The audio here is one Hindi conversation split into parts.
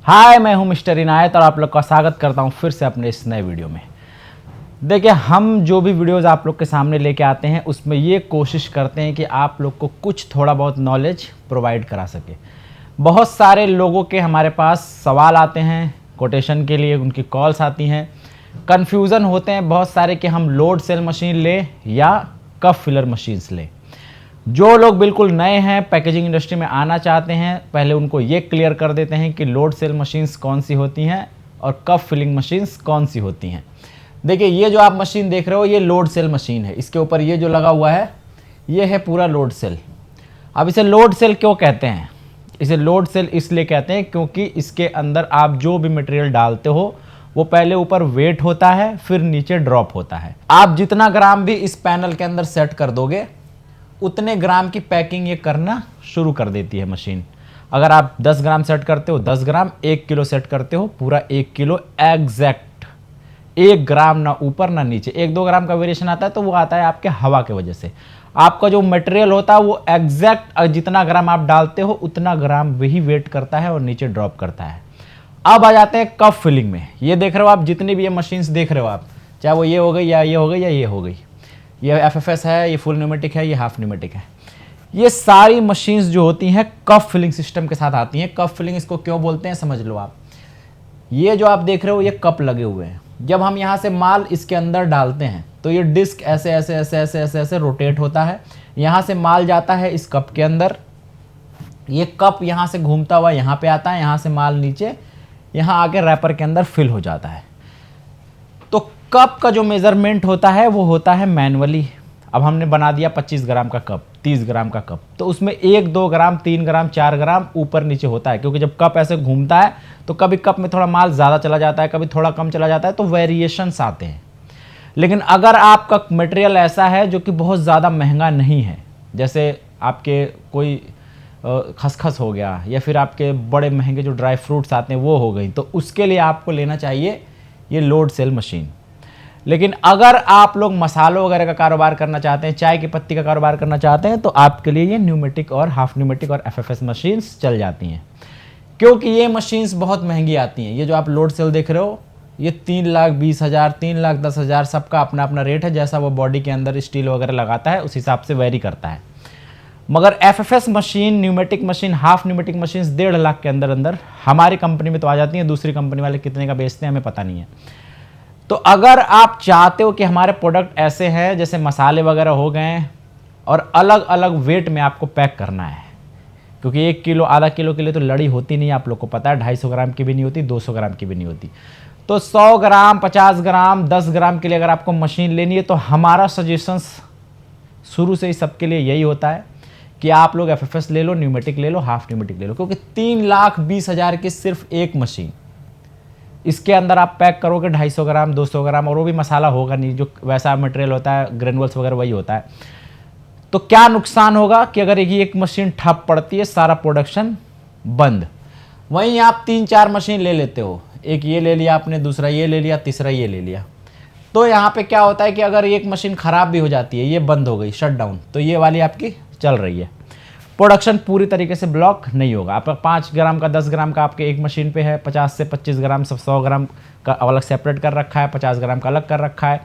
हाय, मैं हूं मिस्टर इनायत और आप लोग का स्वागत करता हूं फिर से अपने इस नए वीडियो में। देखिए, हम जो भी वीडियोज़ आप लोग के सामने लेके आते हैं उसमें ये कोशिश करते हैं कि आप लोग को कुछ थोड़ा बहुत नॉलेज प्रोवाइड करा सके। बहुत सारे लोगों के हमारे पास सवाल आते हैं कोटेशन के लिए, उनकी कॉल्स आती हैं, कन्फ्यूज़न होते हैं बहुत सारे कि हम लोड सेल मशीन लें या कप फिलर मशीन्स लें। जो लोग बिल्कुल नए हैं, पैकेजिंग इंडस्ट्री में आना चाहते हैं, पहले उनको ये क्लियर कर देते हैं कि लोड सेल मशीन्स कौन सी होती हैं और कप फिलिंग मशीन्स कौन सी होती हैं। देखिए, ये जो आप मशीन देख रहे हो ये लोड सेल मशीन है। इसके ऊपर ये जो लगा हुआ है ये है पूरा लोड सेल। अब इसे लोड सेल क्यों कहते हैं? इसे लोड सेल इसलिए कहते हैं क्योंकि इसके अंदर आप जो भी मटेरियल डालते हो वो पहले ऊपर वेट होता है, फिर नीचे ड्रॉप होता है। आप जितना ग्राम भी इस पैनल के अंदर सेट कर दोगे उतने ग्राम की पैकिंग ये करना शुरू कर देती है मशीन। अगर आप 10 ग्राम सेट करते हो 10 ग्राम, 1 किलो सेट करते हो पूरा 1 किलो एग्जैक्ट, 1 ग्राम ना ऊपर ना नीचे। 1-2 ग्राम का वेरिएशन आता है तो वो आता है आपके हवा के वजह से। आपका जो मटेरियल होता है वो एग्जैक्ट जितना ग्राम आप डालते हो उतना ग्राम वही वेट करता है और नीचे ड्रॉप करता है। अब आ जाते हैं कप फिलिंग में। ये देख रहे हो आप, जितनी भी ये मशीन्स देख रहे हो आप, चाहे वो ये हो गई या ये हो गई या ये हो गई, ये एफएफएस है, ये फुल न्यूमेटिक है, ये हाफ न्यूमेटिक है, ये सारी मशीन्स जो होती हैं कप फिलिंग सिस्टम के साथ आती हैं। कप फिलिंग इसको क्यों बोलते हैं समझ लो आप। ये जो आप देख रहे हो ये कप लगे हुए हैं। जब हम यहाँ से माल इसके अंदर डालते हैं तो ये डिस्क ऐसे ऐसे ऐसे ऐसे ऐसे ऐसे रोटेट होता है। यहाँ से माल जाता है इस कप के अंदर, ये कप यहाँ से घूमता हुआ यहाँ पे आता है, यहाँ से माल नीचे यहाँ आके रैपर के अंदर फिल हो जाता है। तो कप का जो मेजरमेंट होता है वो होता है मैनुअली। अब हमने बना दिया 25 ग्राम का कप, 30 ग्राम का कप, तो उसमें 1-2 ग्राम, 3 ग्राम, 4 ग्राम ऊपर नीचे होता है, क्योंकि जब कप ऐसे घूमता है तो कभी कप में थोड़ा माल ज़्यादा चला जाता है, कभी थोड़ा कम चला जाता है, तो वेरिएशंस आते हैं। लेकिन अगर आपका मटेरियल ऐसा है जो कि बहुत ज़्यादा महंगा नहीं है, जैसे आपके कोई खसखस हो गया या फिर आपके बड़े महंगे जो ड्राई फ्रूट्स आते हैं वो हो गई, तो उसके लिए आपको लेना चाहिए ये लोड सेल मशीन। लेकिन अगर आप लोग मसालों वगैरह का कारोबार करना चाहते हैं, चाय की पत्ती का कारोबार करना चाहते हैं, तो आपके लिए ये न्यूमेटिक और हाफ न्यूमेटिक और एफएफएस मशीन्स चल जाती हैं, क्योंकि ये मशीन्स बहुत महंगी आती हैं। ये जो आप लोड सेल देख रहे हो ये 3,20,000, 3,10,000 सबका अपना अपना रेट है। जैसा वो बॉडी के अंदर स्टील वगैरह लगाता है उस हिसाब से वेरी करता है। मगर FFS machine, pneumatic machine, half pneumatic machine 1.5 lakh के अंदर अंदर हमारी कंपनी में तो आ जाती हैं। दूसरी कंपनी वाले कितने का बेचते हैं हमें पता नहीं है। तो अगर आप चाहते हो कि हमारे प्रोडक्ट ऐसे हैं जैसे मसाले वगैरह हो गए और अलग अलग वेट में आपको पैक करना है, क्योंकि 1 किलो आधा किलो के लिए तो लड़ी होती नहीं, आप लोग को पता है, 250 ग्राम की भी नहीं होती, 200 ग्राम की भी नहीं होती। तो 100 ग्राम, 50 ग्राम, 10 ग्राम के लिए अगर आपको मशीन लेनी है तो हमारा सजेशंस शुरू से ही सबके लिए यही होता है कि आप लोग एफएफएस ले लो, न्यूमेटिक ले लो, हाफ न्यूमेटिक ले लो, क्योंकि 3,20,000 की सिर्फ एक मशीन, इसके अंदर आप पैक करोगे 250 ग्राम, 200 ग्राम, और वो भी मसाला होगा नहीं, जो वैसा मटेरियल होता है, ग्रेनुअल्स वगैरह वही होता है। तो क्या नुकसान होगा कि अगर एक मशीन ठप पड़ती है सारा प्रोडक्शन बंद। वहीं आप 3-4 मशीन ले लेते हो, एक ये ले लिया आपने, दूसरा ये ले लिया, तीसरा ये ले लिया, तो यहाँ पे क्या होता है कि अगर एक मशीन ख़राब भी हो जाती है, ये बंद हो गई, शट डाउन, तो ये वाली आपकी चल रही है, प्रोडक्शन पूरी तरीके से ब्लॉक नहीं होगा। आपका 5 ग्राम का, 10 ग्राम का आपके एक मशीन पे है, 50 से 25 ग्राम, सब 100 ग्राम का अलग सेपरेट कर रखा है, 50 ग्राम का अलग कर रखा है।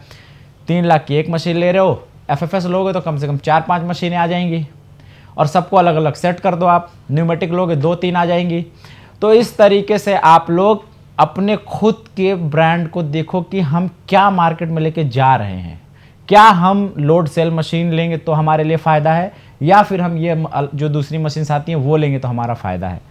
3 लाख की एक मशीन ले रहे हो, एफएफएस लोगे तो कम से कम 4-5 मशीनें आ जाएंगी, और सबको अलग अलग सेट कर दो आप। न्यूमेटिक लोगे 2-3 आ जाएंगी। तो इस तरीके से आप लोग अपने खुद के ब्रांड को देखो कि हम क्या मार्केट में लेके जा रहे हैं। क्या हम लोड सेल मशीन लेंगे तो हमारे लिए फ़ायदा है, या फिर हम ये जो दूसरी मशीन्स आती हैं वो लेंगे तो हमारा फ़ायदा है।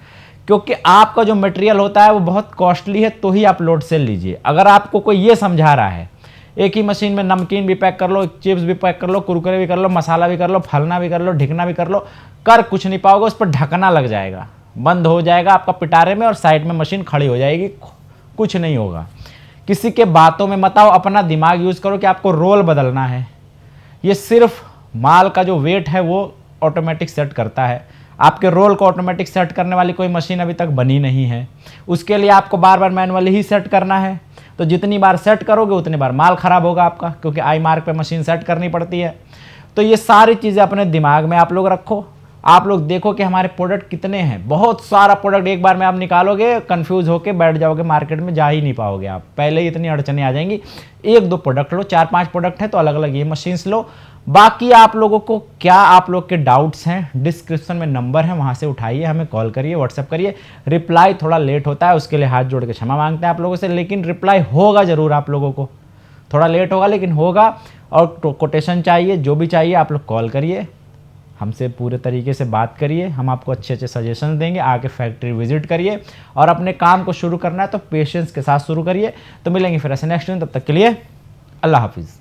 क्योंकि आपका जो मटेरियल होता है वो बहुत कॉस्टली है, तो ही आप लोड सेल लीजिए। अगर आपको कोई ये समझा रहा है एक ही मशीन में नमकीन भी पैक कर लो, चिप्स भी पैक कर लो, कुरकुरे भी कर लो, मसाला भी कर लो, फलना भी कर लो, ढिकना भी कर लो, कर कुछ नहीं पाओगे, उस पर ढकना लग जाएगा, बंद हो जाएगा आपका पिटारे में, और साइड में मशीन खड़ी हो जाएगी, कुछ नहीं होगा। किसी के बातों में मत आओ, अपना दिमाग यूज़ करो कि आपको रोल बदलना है। ये सिर्फ माल का जो वेट है वो ऑटोमेटिक सेट करता है, आपके रोल को ऑटोमेटिक सेट करने वाली कोई मशीन अभी तक बनी नहीं है। उसके लिए आपको बार बार मैनुअली ही सेट करना है। तो जितनी बार सेट करोगे उतनी बार माल ख़राब होगा आपका, क्योंकि आई मार्क पे मशीन सेट करनी पड़ती है। तो ये सारी चीज़ें अपने दिमाग में आप लोग रखो, आप लोग देखो कि हमारे प्रोडक्ट कितने हैं, बहुत सारा प्रोडक्ट एक बार में आप निकालोगे, कंफ्यूज होके बैठ जाओगे, मार्केट में जा ही नहीं पाओगे आप, पहले ही इतनी अड़चने आ जाएंगी। एक दो प्रोडक्ट लो, 4-5 प्रोडक्ट है तो अलग अलग ये मशीन्स लो। बाकी आप लोगों को क्या आप लोग के डाउट्स हैं, डिस्क्रिप्शन में नंबर है, वहां से उठाइए, हमें कॉल करिए, व्हाट्सएप करिए। रिप्लाई थोड़ा लेट होता है, उसके लिए हाथ जोड़ के क्षमा मांगते हैं आप लोगों से, लेकिन रिप्लाई होगा जरूर आप लोगों को, थोड़ा लेट होगा लेकिन होगा। और कोटेशन चाहिए, जो भी चाहिए आप लोग कॉल करिए, हमसे पूरे तरीके से बात करिए, हम आपको अच्छे अच्छे सजेशन देंगे। आके फैक्ट्री विजिट करिए और अपने काम को शुरू करना है तो पेशेंस के साथ शुरू करिए। तो मिलेंगे फिर ऐसे नेक्स्ट दिन, तब तक के लिए अल्लाह हाफिज़।